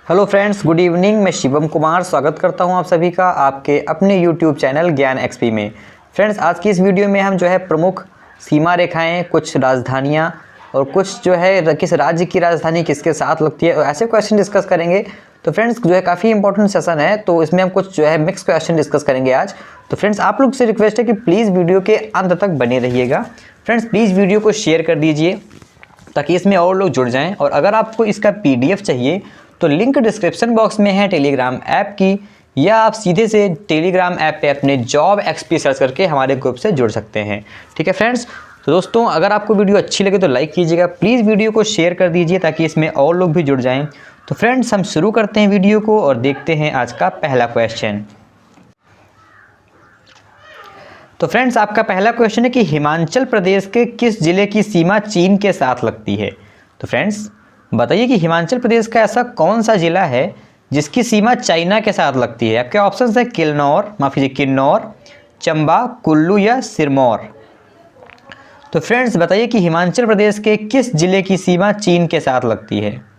Hello friends, good evening. मैं शिवम कुमार स्वागत करता हूं आप सभी का आपके अपने यूट्यूब चैनल ज्ञान एक्सपी में। फ्रेंड्स, आज की इस वीडियो में हम जो है प्रमुख सीमा रेखाएं, कुछ राजधानियां और कुछ जो है किस राज्य की राजधानी किसके साथ लगती है, ऐसे क्वेश्चन डिस्कस करेंगे। तो फ्रेंड्स जो है काफ़ी इंपॉर्टेंट सेशन है, तो इसमें हम कुछ जो है मिक्स क्वेश्चन डिस्कस करेंगे आज। तो फ्रेंड्स आप लोग से रिक्वेस्ट है कि प्लीज़ वीडियो के अंत तक बने रहिएगा। फ्रेंड्स प्लीज़ वीडियो को शेयर कर दीजिए ताकि इसमें और लोग जुड़ जाएं। और अगर आपको इसका PDF चाहिए तो लिंक डिस्क्रिप्शन बॉक्स में है टेलीग्राम ऐप की, या आप सीधे से टेलीग्राम ऐप पे अपने जॉब एक्सपी सर्च करके हमारे ग्रुप से जुड़ सकते हैं। ठीक है फ्रेंड्स, तो दोस्तों अगर आपको वीडियो अच्छी लगे तो लाइक कीजिएगा, प्लीज़ वीडियो को शेयर कर दीजिए ताकि इसमें और लोग भी जुड़ जाएं। तो फ्रेंड्स हम शुरू करते हैं वीडियो को और देखते हैं आज का पहला क्वेश्चन। तो फ्रेंड्स आपका पहला क्वेश्चन है कि हिमाचल प्रदेश के किस जिले की सीमा चीन के साथ लगती है। तो फ्रेंड्स बताइए कि हिमाचल प्रदेश का ऐसा कौन सा जिला है जिसकी सीमा चाइना के साथ लगती है। आपके ऑप्शंस है किन्नौर, चंबा, कुल्लू या सिरमौर। तो फ्रेंड्स बताइए कि हिमाचल प्रदेश के किस जिले की सीमा चीन के साथ लगती है।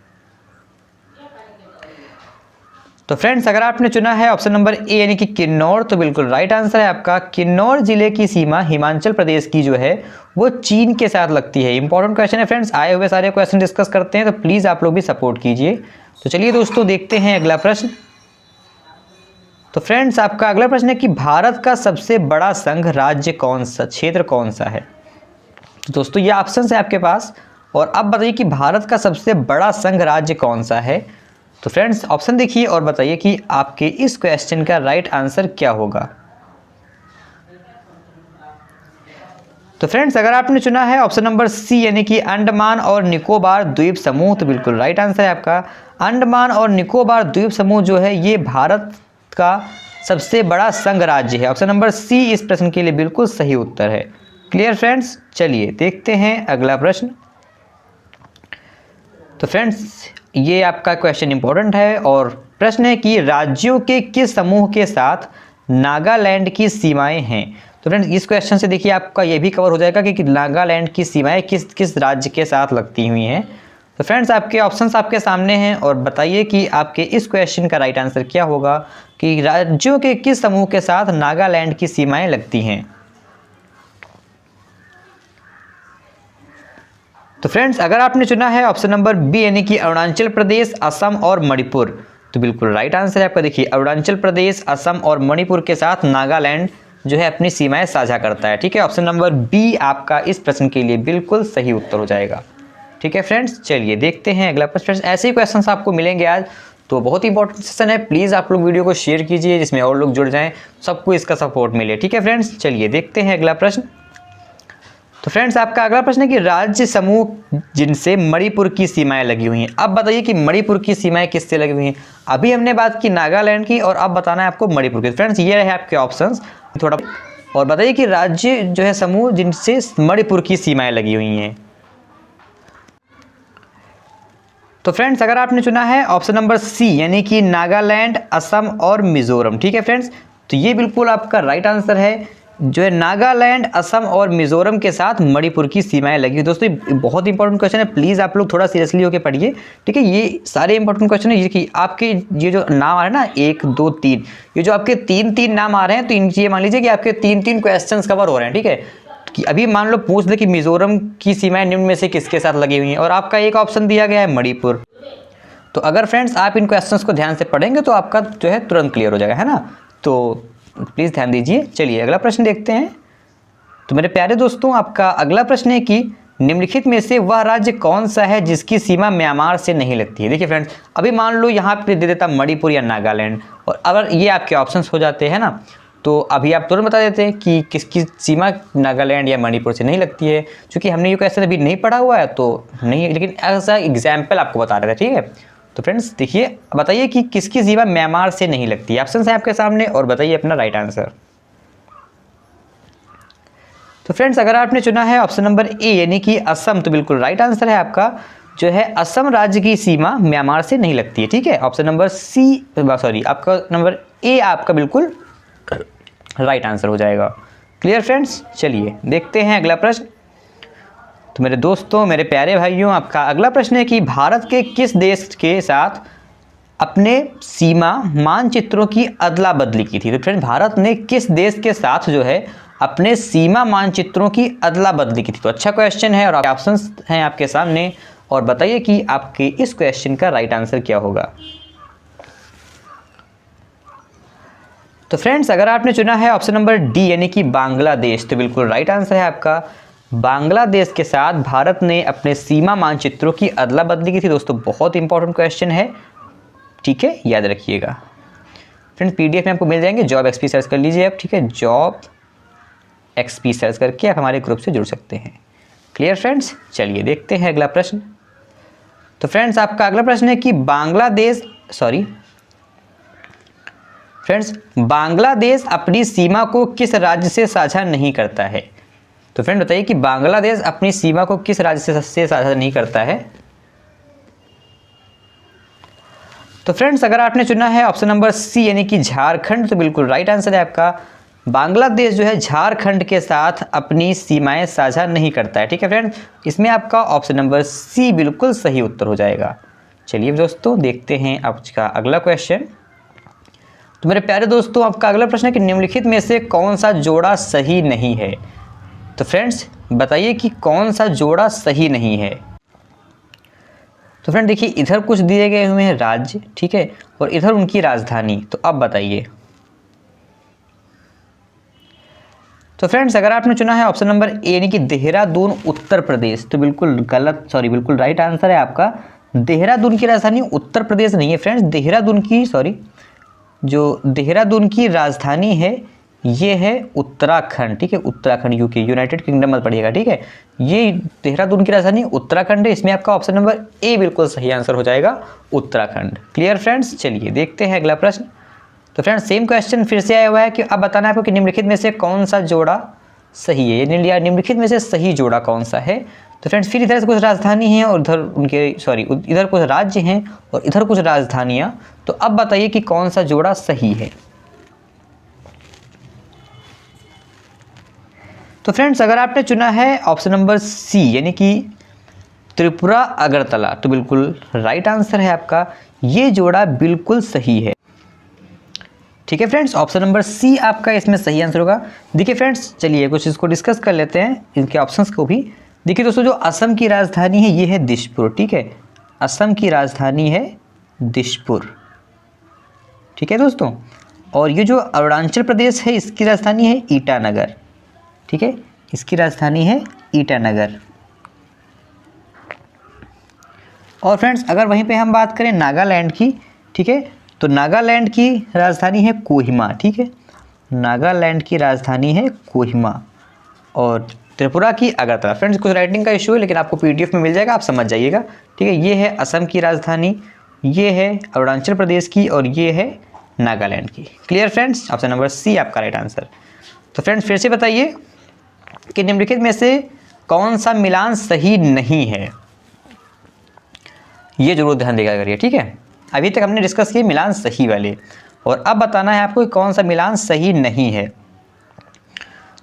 तो फ्रेंड्स अगर आपने चुना है ऑप्शन नंबर ए यानी कि किन्नौर, तो बिल्कुल राइट आंसर है आपका। किन्नौर जिले की सीमा हिमाचल प्रदेश की जो है वो चीन के साथ लगती है। इंपॉर्टेंट क्वेश्चन है फ्रेंड्स, आए हुए सारे क्वेश्चन डिस्कस करते हैं, तो प्लीज़ आप लोग भी सपोर्ट कीजिए। तो चलिए दोस्तों देखते हैं अगला प्रश्न। तो फ्रेंड्स आपका अगला प्रश्न है कि भारत का सबसे बड़ा संघ राज्य कौन सा, क्षेत्र कौन सा है। तो दोस्तों ये ऑप्शन है आपके पास, और अब बताइए कि भारत का सबसे बड़ा संघ राज्य कौन सा है। तो फ्रेंड्स ऑप्शन देखिए और बताइए कि आपके इस क्वेश्चन का राइट आंसर क्या होगा। तो फ्रेंड्स अगर आपने चुना है ऑप्शन नंबर सी यानी कि अंडमान और निकोबार द्वीप समूह, तो बिल्कुल राइट आंसर है आपका। अंडमान और निकोबार द्वीप समूह जो है ये भारत का सबसे बड़ा संघ राज्य है। ऑप्शन नंबर सी इस प्रश्न के लिए बिल्कुल सही उत्तर है। क्लियर फ्रेंड्स, चलिए देखते हैं अगला प्रश्न। तो फ्रेंड्स ये आपका क्वेश्चन इंपॉर्टेंट है और प्रश्न है कि राज्यों के किस समूह के साथ नागालैंड की सीमाएं हैं। तो फ्रेंड्स इस क्वेश्चन से देखिए आपका ये भी कवर हो जाएगा कि नागालैंड की सीमाएं किस किस राज्य के साथ लगती हुई हैं। तो फ्रेंड्स आपके ऑप्शंस आपके सामने हैं और बताइए कि आपके इस क्वेश्चन का राइट आंसर क्या होगा कि राज्यों के किस समूह के साथ नागालैंड की सीमाएं लगती हैं। तो फ्रेंड्स अगर आपने चुना है ऑप्शन नंबर बी यानी कि अरुणाचल प्रदेश, असम और मणिपुर, तो बिल्कुल राइट आंसर है आपका। देखिए अरुणाचल प्रदेश, असम और मणिपुर के साथ नागालैंड जो है अपनी सीमाएं साझा करता है। ठीक है, ऑप्शन नंबर बी आपका इस प्रश्न के लिए बिल्कुल सही उत्तर हो जाएगा। ठीक है फ्रेंड्स, चलिए देखते हैं अगला प्रश्न। ऐसे ही क्वेश्चन आपको मिलेंगे आज, तो बहुत ही इंपॉर्टेंट सेशन है। प्लीज़ आप लोग वीडियो को शेयर कीजिए जिसमें और लोग जुड़ जाएँ, सबको इसका सपोर्ट मिले। ठीक है फ्रेंड्स, चलिए देखते हैं अगला प्रश्न। तो फ्रेंड्स आपका अगला प्रश्न है कि राज्य समूह जिनसे मणिपुर की सीमाएं लगी हुई हैं। अब बताइए कि मणिपुर की सीमाएं किससे लगी हुई हैं। अभी हमने बात की नागालैंड की और अब बताना है आपको मणिपुर की। फ्रेंड्स ये रहे आपके ऑप्शंस थोड़ा, और बताइए कि राज्य जो है समूह जिनसे मणिपुर की सीमाएं लगी हुई हैं। तो फ्रेंड्स अगर आपने चुना है ऑप्शन नंबर सी यानी कि नागालैंड, असम और मिजोरम, ठीक है फ्रेंड्स, तो ये बिल्कुल आपका राइट आंसर है। जो है नागालैंड, असम और मिजोरम के साथ मणिपुर की सीमाएं लगी हुई। दोस्तों ये बहुत इंपॉर्टेंट क्वेश्चन है, प्लीज़ आप लोग थोड़ा सीरियसली होकर पढ़िए। ठीक है, ये सारे इंपॉर्टेंट क्वेश्चन है। ये कि आपके ये जो नाम आ रहे हैं ना 1 2 3, ये जो आपके 3 नाम आ रहे हैं, तो ये मान लीजिए कि आपके 3 क्वेश्चन कवर हो रहे हैं। ठीक है, कि अभी मान लो पूछ दे कि मिजोरम की सीमाएं निम्न में से किसके साथ लगी हुई हैं, और आपका एक ऑप्शन दिया गया है मणिपुर। तो अगर फ्रेंड्स आप इन क्वेश्चंस को ध्यान से पढ़ेंगे तो आपका जो है तुरंत क्लियर हो जाएगा, है ना। तो प्लीज़ ध्यान दीजिए। चलिए अगला प्रश्न देखते हैं। तो मेरे प्यारे दोस्तों आपका अगला प्रश्न है कि निम्नलिखित में से वह राज्य कौन सा है जिसकी सीमा म्यांमार से नहीं लगती है। देखिए फ्रेंड्स अभी मान लो यहाँ पे दे देता मणिपुर या नागालैंड, और अगर ये आपके ऑप्शंस हो जाते हैं ना, तो अभी आप तुरंत बता देते हैं कि किसकी सीमा नागालैंड या मणिपुर से नहीं लगती है। क्योंकि हमने ये क्वेश्चन अभी नहीं पढ़ा हुआ है तो नहीं, लेकिन ऐसा एग्जाम्पल आपको बता रहे थे। ठीक है, तो फ्रेंड्स देखिए बताइए कि किसकी सीमा म्यांमार से नहीं लगती। ऑप्शन है आपके सामने और बताइए अपना राइट आंसर। तो फ्रेंड्स अगर आपने चुना है ऑप्शन नंबर ए यानी कि असम, तो बिल्कुल राइट आंसर है आपका। जो है असम राज्य की सीमा म्यांमार से नहीं लगती है। ठीक है, ऑप्शन नंबर सी सॉरी आपका नंबर ए आपका बिल्कुल राइट आंसर हो जाएगा। क्लियर फ्रेंड्स, चलिए देखते हैं अगला प्रश्न। तो मेरे दोस्तों, मेरे प्यारे भाइयों, आपका अगला प्रश्न है कि भारत के किस देश के साथ अपने सीमा मानचित्रों की अदला बदली की थी। तो फ्रेंड्स भारत ने किस देश के साथ जो है अपने सीमा मानचित्रों की अदला बदली की थी? तो अच्छा क्वेश्चन है और ऑप्शंस हैं आपके सामने, और बताइए कि आपके इस क्वेश्चन का राइट आंसर क्या होगा। तो फ्रेंड्स अगर आपने चुना है ऑप्शन नंबर डी यानी कि बांग्लादेश, तो बिल्कुल राइट आंसर है आपका। बांग्लादेश के साथ भारत ने अपने सीमा मानचित्रों की अदला बदली की थी। दोस्तों बहुत इंपॉर्टेंट क्वेश्चन है, ठीक है, याद रखिएगा। फ्रेंड्स पीडीएफ में आपको मिल जाएंगे, जॉब एक्सपी सर्च कर लीजिए आप, ठीक है, जॉब एक्सपी सर्च करके आप हमारे ग्रुप से जुड़ सकते हैं। क्लियर फ्रेंड्स, चलिए देखते हैं अगला प्रश्न। तो फ्रेंड्स आपका अगला प्रश्न है कि बांग्लादेश अपनी सीमा को किस राज्य से साझा नहीं करता है? तो फ्रेंड बताइए कि बांग्लादेश अपनी सीमा को किस राज्य से साझा नहीं करता है? तो फ्रेंड्स अगर आपने चुना है ऑप्शन नंबर सी यानी कि झारखंड, तो बिल्कुल राइट आंसर है आपका। बांग्लादेश जो है झारखंड के साथ अपनी सीमाएं साझा नहीं करता है, ठीक है फ्रेंड्स, इसमें आपका ऑप्शन नंबर सी बिल्कुल सही उत्तर हो जाएगा। चलिए दोस्तों देखते हैं आपका अगला क्वेश्चन। तो मेरे प्यारे दोस्तों आपका अगला प्रश्न है कि निम्नलिखित में से कौन सा जोड़ा सही नहीं है? तो फ्रेंड्स बताइए कि कौन सा जोड़ा सही नहीं है। तो फ्रेंड देखिए इधर कुछ दिए गए हुए हैं राज्य, ठीक है, और इधर उनकी राजधानी, तो अब बताइए। तो फ्रेंड्स अगर आपने चुना है ऑप्शन नंबर ए यानी कि देहरादून उत्तर प्रदेश, तो बिल्कुल बिल्कुल राइट आंसर है आपका। देहरादून की राजधानी उत्तर प्रदेश नहीं है फ्रेंड्स, देहरादून की राजधानी है ये है उत्तराखंड, ठीक है, उत्तराखंड यूके यूनाइटेड किंगडम मत पढ़िएगा, ठीक है, ये देहरादून की राजधानी उत्तराखंड है। इसमें आपका ऑप्शन नंबर ए बिल्कुल सही आंसर हो जाएगा, उत्तराखंड। क्लियर फ्रेंड्स, चलिए देखते हैं अगला प्रश्न। तो फ्रेंड्स सेम क्वेश्चन फिर से आया हुआ है कि अब बताना है आपको कि निम्नलिखित में से कौन सा जोड़ा सही है, यानी निम्नलिखित में से सही जोड़ा कौन सा है। तो फ्रेंड्स फिर इधर से कुछ राजधानी हैं और इधर कुछ राज्य हैं और इधर कुछ राजधानियाँ, तो अब बताइए कि कौन सा जोड़ा सही है। तो फ्रेंड्स अगर आपने चुना है ऑप्शन नंबर सी यानी कि त्रिपुरा अगरतला, तो बिल्कुल राइट आंसर है आपका, ये जोड़ा बिल्कुल सही है, ठीक है फ्रेंड्स, ऑप्शन नंबर सी आपका इसमें सही आंसर होगा। देखिए फ्रेंड्स चलिए कुछ इसको डिस्कस कर लेते हैं, इनके ऑप्शंस को भी। देखिए दोस्तों जो असम की राजधानी है ये है दिसपुर, ठीक है, असम की राजधानी है दिसपुर, ठीक है दोस्तों, और ये जो अरुणाचल प्रदेश है इसकी राजधानी है ईटानगर, ठीक है, इसकी राजधानी है ईटानगर। और फ्रेंड्स अगर वहीं पे हम बात करें नागालैंड की, ठीक है, तो नागालैंड की राजधानी है कोहिमा, ठीक है, नागालैंड की राजधानी है कोहिमा, और त्रिपुरा की अगरतला। फ्रेंड्स कुछ राइटिंग का इशू है लेकिन आपको पीडीएफ में मिल जाएगा, आप समझ जाइएगा, ठीक है, ये है असम की राजधानी, ये है अरुणाचल प्रदेश की, और ये है नागालैंड की। Clear friends, option number C आपका राइट आंसर। तो फ्रेंड्स फिर से बताइए कि निम्नलिखित में से कौन सा मिलान सही नहीं है, ये जरूर ध्यान देगा करिए, ठीक है। अभी तक हमने डिस्कस किए मिलान सही वाले, और अब बताना है आपको कि कौन सा मिलान सही नहीं है।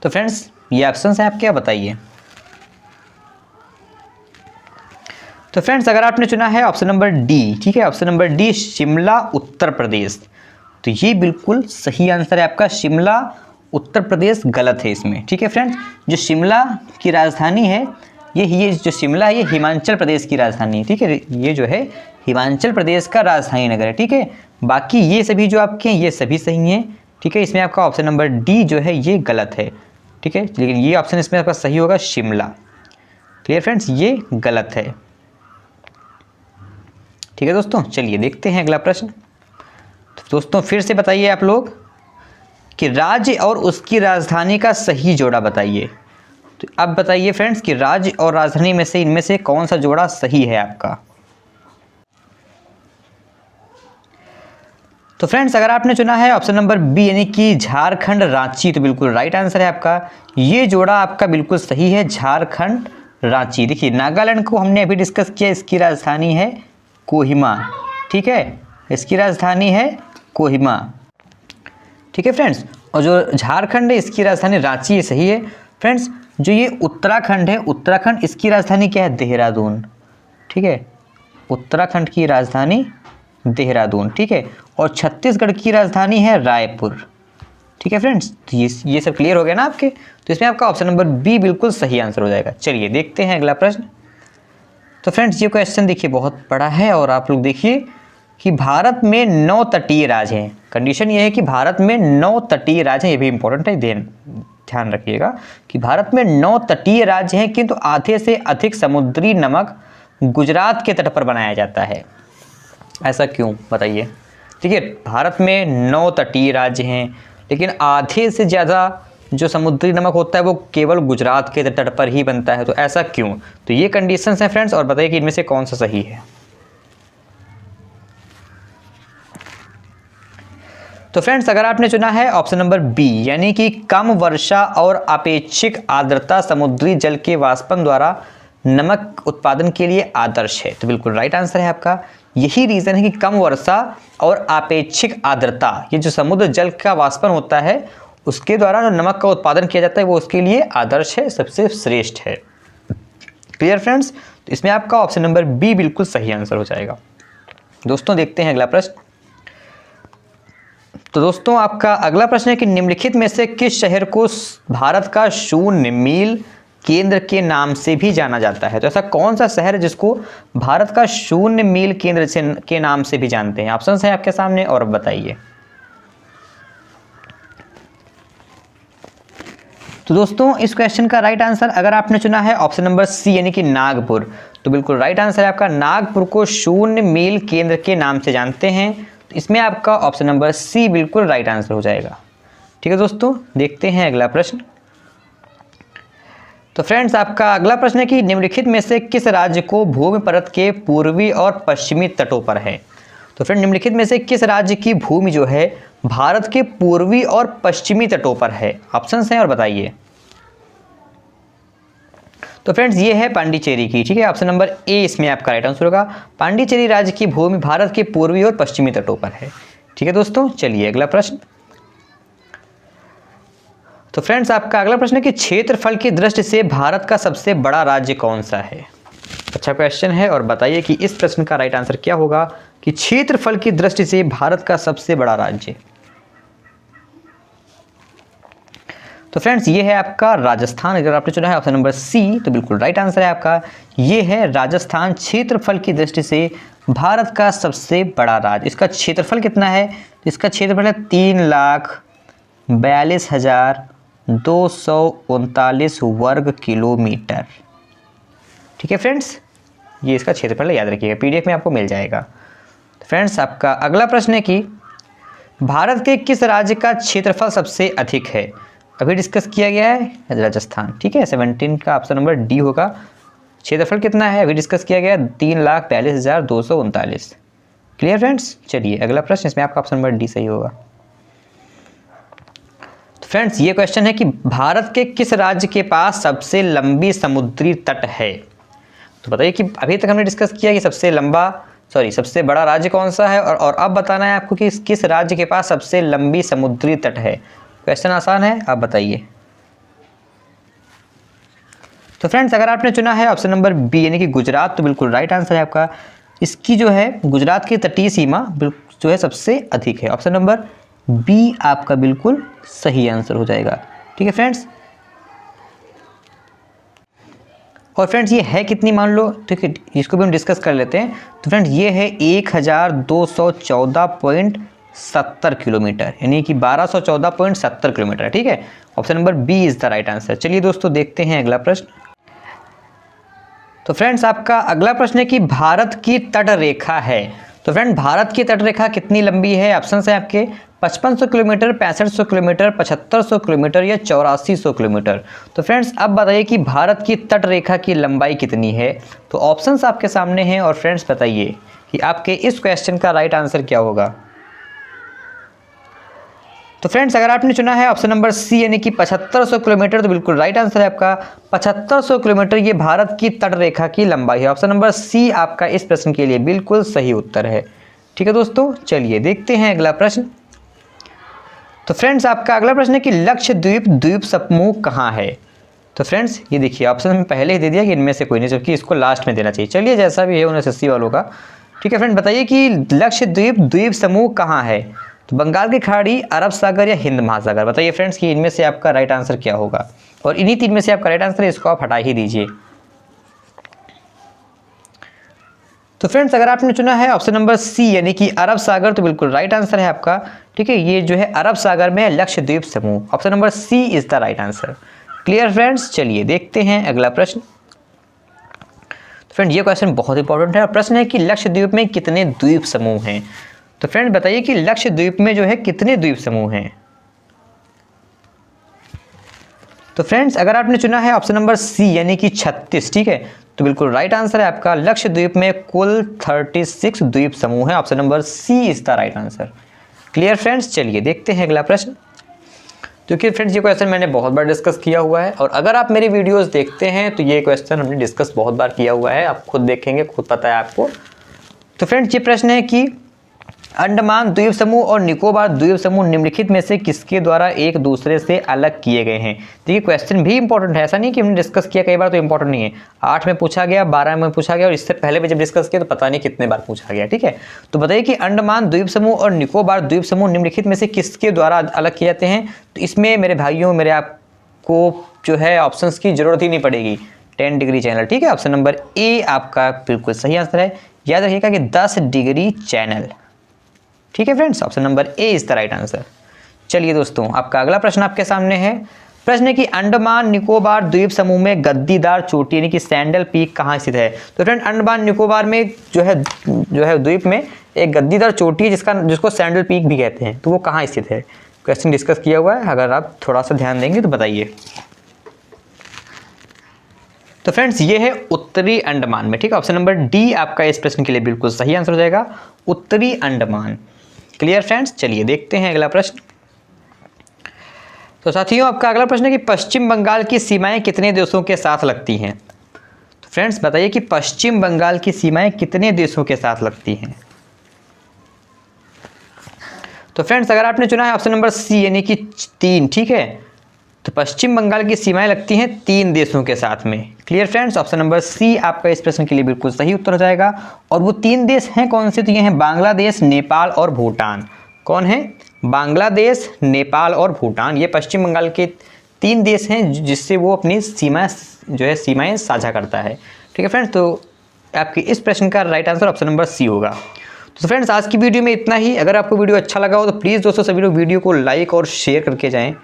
तो फ्रेंड्स ये ऑप्शन है आपके, बताइए। तो फ्रेंड्स अगर आपने चुना है ऑप्शन नंबर डी, ठीक है, option number D Shimla Uttar Pradesh, तो ये बिल्कुल सही आंसर है आपका, शिमला उत्तर प्रदेश गलत है इसमें, ठीक है फ्रेंड्स। जो शिमला की राजधानी है ये जो शिमला है ये हिमाचल प्रदेश की राजधानी है, ठीक है, ये जो है हिमाचल प्रदेश का राजधानी नगर है, ठीक है। बाकी ये सभी जो आपके हैं ये सभी सही हैं, ठीक है, इसमें आपका ऑप्शन नंबर डी जो है ये गलत है, ठीक है, लेकिन ये ऑप्शन इसमें आपका सही होगा शिमला। क्लियर फ्रेंड्स, ये गलत है, ठीक है दोस्तों। चलिए देखते हैं अगला प्रश्न। तो दोस्तों फिर से बताइए आप लोग कि राज्य और उसकी राजधानी का सही जोड़ा बताइए। तो अब बताइए फ्रेंड्स कि राज्य और राजधानी में से इनमें से कौन सा जोड़ा सही है आपका। तो फ्रेंड्स अगर आपने चुना है ऑप्शन नंबर बी यानी कि झारखंड रांची, तो बिल्कुल राइट आंसर है आपका, ये जोड़ा आपका बिल्कुल सही है, झारखंड रांची। देखिए नागालैंड को हमने अभी डिस्कस किया, इसकी राजधानी है कोहिमा, ठीक है, इसकी राजधानी है कोहिमा, ठीक है फ्रेंड्स, और जो झारखंड है इसकी राजधानी रांची है, सही है फ्रेंड्स। जो ये उत्तराखंड है, उत्तराखंड इसकी राजधानी क्या है, देहरादून, ठीक है, उत्तराखंड की राजधानी देहरादून, ठीक है। और छत्तीसगढ़ की राजधानी है रायपुर, ठीक है फ्रेंड्स। तो ये सब क्लियर हो गया ना आपके। तो इसमें आपका ऑप्शन नंबर बी बिल्कुल सही आंसर हो जाएगा। चलिए देखते हैं अगला प्रश्न। तो फ्रेंड्स ये क्वेश्चन देखिए बहुत बड़ा है, और आप लोग देखिए कि भारत में 9 तटीय राज्य हैं। कंडीशन ये है कि भारत में 9 तटीय राज्य हैं, ये भी इंपॉर्टेंट है, ध्यान रखिएगा कि भारत में 9 तटीय राज्य हैं, किंतु आधे से अधिक समुद्री नमक गुजरात के तट पर बनाया जाता है। ऐसा क्यों बताइए। देखिए भारत में 9 तटीय राज्य हैं, लेकिन आधे से ज़्यादा जो समुद्री नमक होता है वो केवल गुजरात के तट पर ही बनता है। तो ऐसा क्यों। तो ये कंडीशंस हैं फ्रेंड्स, और बताइए कि इनमें से कौन सा सही है। तो फ्रेंड्स अगर आपने चुना है ऑप्शन नंबर बी, यानी कि कम वर्षा और अपेक्षित आर्द्रता समुद्री जल के वाष्पन द्वारा नमक उत्पादन के लिए आदर्श है, तो बिल्कुल राइट आंसर है आपका। यही रीज़न है कि कम वर्षा और अपेक्षित आर्द्रता, ये जो समुद्र जल का वाष्पन होता है उसके द्वारा जो नमक का उत्पादन किया जाता है वो उसके लिए आदर्श है, सबसे श्रेष्ठ है। Clear friends. तो इसमें आपका ऑप्शन नंबर बी बिल्कुल सही आंसर हो जाएगा। दोस्तों देखते हैं अगला प्रश्न। तो दोस्तों आपका अगला प्रश्न है कि निम्नलिखित में से किस शहर को भारत का शून्य मील केंद्र के नाम से भी जाना जाता है। तो ऐसा कौन सा शहर है जिसको भारत का शून्य मील केंद्र के नाम से भी जानते हैं। ऑप्शंस हैं आपके सामने और बताइए। तो दोस्तों इस क्वेश्चन का राइट आंसर अगर आपने चुना है ऑप्शन नंबर सी, यानी कि नागपुर, तो बिल्कुल राइट आंसर है आपका। नागपुर को शून्य मील केंद्र के नाम से जानते हैं। तो इसमें आपका ऑप्शन नंबर सी बिल्कुल राइट आंसर हो जाएगा। ठीक है दोस्तों देखते हैं अगला प्रश्न। तो फ्रेंड्स आपका अगला प्रश्न है कि निम्नलिखित में से किस राज्य को भूमि परत के पूर्वी और पश्चिमी तटों पर है। तो फ्रेंड निम्नलिखित में से किस राज्य की भूमि जो है भारत के पूर्वी और पश्चिमी तटों पर है। ऑप्शंस हैं और बताइए। तो फ्रेंड्स ये है पांडिचेरी की, ठीक है। ऑप्शन नंबर ए इसमें आपका राइट आंसर होगा। पांडिचेरी राज्य की भूमि भारत के पूर्वी और पश्चिमी तटों पर है। ठीक है दोस्तों चलिए अगला प्रश्न। तो फ्रेंड्स आपका अगला प्रश्न है कि क्षेत्रफल की दृष्टि से भारत का सबसे बड़ा राज्य कौन सा है। अच्छा क्वेश्चन है और बताइए कि इस प्रश्न का राइट आंसर क्या होगा कि क्षेत्रफल की दृष्टि से भारत का सबसे बड़ा राज्य। तो फ्रेंड्स ये है आपका राजस्थान। अगर आपने चुना है ऑप्शन नंबर सी तो बिल्कुल राइट आंसर है आपका। ये है राजस्थान क्षेत्रफल की दृष्टि से भारत का सबसे बड़ा राज्य। इसका क्षेत्रफल कितना है तो इसका क्षेत्रफल है 3,42,239 वर्ग किलोमीटर। ठीक है फ्रेंड्स ये इसका क्षेत्रफल याद रखिएगा, पीडीएफ में आपको मिल जाएगा। तो फ्रेंड्स आपका अगला प्रश्न है कि भारत के किस राज्य का क्षेत्रफल सबसे अधिक है। अभी डिस्कस किया गया है राजस्थान, ठीक है। 17 का ऑप्शन नंबर डी होगा। क्षेत्रफल कितना है अभी डिस्कस किया गया 3,42,239। क्लियर फ्रेंड्स चलिए अगला प्रश्न, इसमें आपका ऑप्शन नंबर डी सही होगा। तो फ्रेंड्स ये क्वेश्चन है कि भारत के किस राज्य के पास सबसे लंबी समुद्री तट है। तो बताइए कि अभी तक हमने डिस्कस किया कि सबसे बड़ा राज्य कौन सा है, और अब बताना है आपको कि किस राज्य के पास सबसे लंबी समुद्री तट है। क्वेश्चन आसान है, आप बताइए। तो फ्रेंड्स अगर आपने चुना है ऑप्शन नंबर बी यानी कि गुजरात तो बिल्कुल राइट आंसर है आपका। इसकी जो है गुजरात की तटीय सीमा जो है सबसे अधिक है। ऑप्शन नंबर बी आपका बिल्कुल सही आंसर हो जाएगा। ठीक है फ्रेंड्स। और फ्रेंड्स ये है कितनी मान लो, ठीक है इसको भी हम डिस्कस कर लेते हैं। तो फ्रेंड्स ये है 1214.70 किलोमीटर, यानी कि 1214.70 किलोमीटर है। ठीक है option number B is the right answer. चलिए दोस्तों देखते हैं अगला प्रश्न। तो फ्रेंड्स आपका अगला प्रश्न है कि भारत की तट रेखा है। तो फ्रेंड भारत की तट रेखा कितनी लंबी है। ऑप्शन है आपके 5500 किलोमीटर, 6500 किलोमीटर, 7500 किलोमीटर या 8400 किलोमीटर। तो फ्रेंड्स अब बताइए कि भारत की तट रेखा की लंबाई कितनी है। तो ऑप्शंस आपके सामने हैं और फ्रेंड्स बताइए कि आपके इस क्वेश्चन का राइट आंसर क्या होगा। तो फ्रेंड्स अगर आपने चुना है ऑप्शन नंबर सी यानी कि 7500 किलोमीटर तो बिल्कुल राइट आंसर है आपका। 7500 किलोमीटर ये भारत की तट रेखा की लंबाई है। ऑप्शन नंबर सी आपका इस प्रश्न के लिए बिल्कुल सही उत्तर है। ठीक है दोस्तों चलिए देखते हैं अगला प्रश्न। तो फ्रेंड्स आपका अगला प्रश्न है कि लक्षद्वीप द्वीप समूह कहाँ है। तो फ्रेंड्स ये देखिए ऑप्शन में पहले ही दे दिया कि इनमें से कोई नहीं, जबकि इसको लास्ट में देना चाहिए। चलिए जैसा भी है 1980 वालों का ठीक है फ्रेंड, बताइए कि लक्षद्वीप द्वीप समूह कहाँ है? तो बंगाल की खाड़ी, अरब सागर या हिंद महासागर? बताइए फ्रेंड्स कि इनमें से आपका राइट आंसर क्या होगा, और इन्हीं तीन में से आपका राइट आंसर है, इसको आप हटा ही दीजिए। तो फ्रेंड्स अगर आपने चुना है ऑप्शन नंबर सी यानी कि अरब सागर, तो बिल्कुल राइट आंसर है आपका। ठीक है, ये जो है अरब सागर में लक्षद्वीप समूह, option number C is the right answer. Clear friends, चलिए देखते हैं अगला प्रश्न। तो फ्रेंड ये क्वेश्चन बहुत इंपॉर्टेंट है, और प्रश्न है कि लक्षद्वीप में कितने द्वीप समूह हैं? तो फ्रेंड बताइए कि लक्षद्वीप में जो है कितने द्वीप समूह हैं? तो फ्रेंड्स अगर आपने चुना है ऑप्शन नंबर सी यानी कि 36, ठीक है, तो बिल्कुल राइट आंसर है आपका। लक्षद्वीप में कुल 36 द्वीप समूह है, option number C is the right answer. Clear friends, चलिए देखते हैं अगला प्रश्न। क्योंकि फ्रेंड्स ये क्वेश्चन मैंने बहुत बार डिस्कस किया हुआ है, और अगर आप मेरी वीडियोस देखते हैं तो ये क्वेश्चन हमने डिस्कस बहुत बार किया हुआ है, आप खुद देखेंगे, खुद पता है आपको। तो फ्रेंड्स ये प्रश्न है कि अंडमान द्वीप समूह और निकोबार द्वीप समूह निम्नलिखित में से किसके द्वारा एक दूसरे से अलग किए गए हैं? देखिए क्वेश्चन भी इंपॉर्टेंट है, ऐसा नहीं कि हमने डिस्कस किया कई बार तो इंपॉर्टेंट नहीं है। 8 में पूछा गया, 12 में पूछा गया, और इससे पहले भी जब डिस्कस किया तो पता नहीं कितने बार पूछा गया। ठीक है, तो बताइए कि अंडमान द्वीप समूह और निकोबार द्वीप समूह निम्नलिखित में से किसके द्वारा अलग किए जाते हैं? तो इसमें मेरे भाइयों, मेरे आपको जो है ऑप्शन की जरूरत ही नहीं पड़ेगी, 10 डिग्री चैनल। ठीक है, ऑप्शन नंबर ए आपका बिल्कुल सही आंसर है। याद रखिएगा कि 10 डिग्री चैनल। ठीक है friends, option number A is the right answer. चलिए दोस्तों, आपका अगला प्रश्न आपके सामने है। प्रश्न है कि अंडमान निकोबार द्वीप समूह में गद्दीदार चोटी यानी कि सैंडल पीक कहाँ स्थित है? तो फ्रेंड अंडमान निकोबार में जो है द्वीप में एक गद्दीदार चोटी है जिसको सैंडल पीक भी कहते हैं, तो वो कहाँ स्थित है? क्वेश्चन डिस्कस किया हुआ है, अगर आप थोड़ा सा ध्यान देंगे तो बताइए। तो फ्रेंड्स ये है उत्तरी अंडमान में। ठीक है, ऑप्शन नंबर डी आपका इस प्रश्न के लिए बिल्कुल सही आंसर हो जाएगा, उत्तरी अंडमान। क्लियर फ्रेंड्स, चलिए देखते हैं अगला प्रश्न। तो साथियों आपका अगला प्रश्न है कि पश्चिम बंगाल की सीमाएं कितने देशों के साथ लगती हैं? तो फ्रेंड्स बताइए कि पश्चिम बंगाल की सीमाएं कितने देशों के साथ लगती हैं? तो फ्रेंड्स अगर आपने चुना है ऑप्शन नंबर सी यानी कि 3, ठीक है, तो पश्चिम बंगाल की सीमाएं लगती हैं 3 देशों के साथ में। Clear friends, option number C आपका इस प्रश्न के लिए बिल्कुल सही उत्तर हो जाएगा। और वो 3 देश हैं कौन से? तो ये हैं बांग्लादेश, नेपाल और भूटान। कौन है? बांग्लादेश, नेपाल और भूटान। ये पश्चिम बंगाल के 3 देश हैं जिससे वो अपनी सीमाएं साझा करता है। ठीक है फ्रेंड्स, तो आपके इस प्रश्न का right answer option number C होगा। तो फ्रेंड्स आज की वीडियो में इतना ही। अगर आपको वीडियो अच्छा लगा हो तो प्लीज़ दोस्तों सभी लोग वीडियो को लाइक और शेयर करके जाएँ।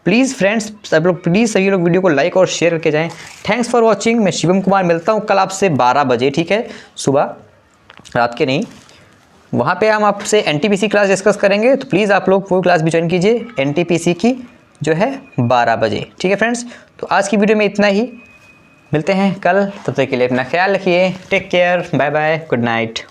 प्लीज़ फ्रेंड्स सभी लोग वीडियो को लाइक और शेयर करके जाएं। Thanks for watching. मैं शिवम कुमार मिलता हूं कल आपसे 12 बजे, ठीक है, सुबह, रात के नहीं। वहां पे हम आपसे एनटीपीसी क्लास डिस्कस करेंगे, तो प्लीज़ आप लोग वो क्लास भी ज्वाइन कीजिए, एनटीपीसी की जो है 12 बजे। ठीक है फ्रेंड्स, तो आज की वीडियो में इतना ही। मिलते हैं कल, तब तक के लिए अपना ख्याल रखिए। Take care, bye bye, good night.